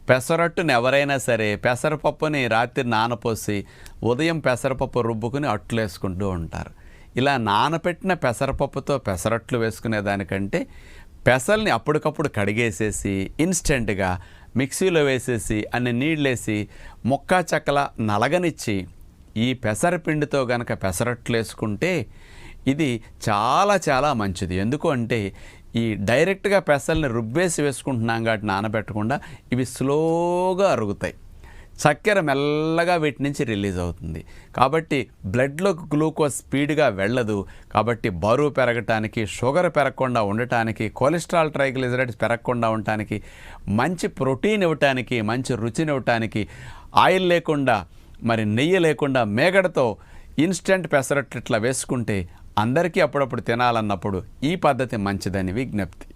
పెసరట్టుని ఎవరైనా సరే పెసరపప్పుని రాత్రి నానపోసి ఉదయం పెసరపప్పు రుబ్బుకుని అట్లు వేసుకుంటూ ఉంటారు. ఇలా నానపెట్టిన పెసరపప్పుతో పెసరట్లు వేసుకునే దానికంటే పెసల్ని అప్పటికప్పుడు కడిగేసేసి ఇన్స్టెంట్గా మిక్సీలో వేసేసి అన్ని నీళ్ళేసి ముక్కా చెక్కల నలగనిచ్చి ఈ పెసరపిండితో గనక పెసరట్లు వేసుకుంటే ఇది చాలా చాలా మంచిది. ఎందుకు అంటే ఈ డైరెక్ట్గా పెసల్ని రుబ్బేసి వేసుకుంటున్నాం కాబట్టి నానబెట్టకుండా ఇవి స్లోగా అరుగుతాయి. చక్కెర మెల్లగా వీటి నుంచి రిలీజ్ అవుతుంది కాబట్టి బ్లడ్లోకి గ్లూకోజ్ స్పీడ్గా వెళ్ళదు. కాబట్టి బరువు పెరగటానికి, షుగర్ పెరగకుండా ఉండటానికి, కొలెస్ట్రాల్ ట్రైగ్లిజరైడ్స్ పెరగకుండా ఉండటానికి, మంచి ప్రోటీన్ ఇవ్వటానికి, మంచి రుచిని ఇవ్వటానికి, ఆయిల్ లేకుండా మరి నెయ్యి లేకుండా మేగడతో ఇన్స్టెంట్ పెసరట్లు ఇట్లా వేసుకుంటే అందరికీ అప్పుడప్పుడు తినాలన్నప్పుడు ఈ పద్ధతి మంచిదని విజ్ఞప్తి.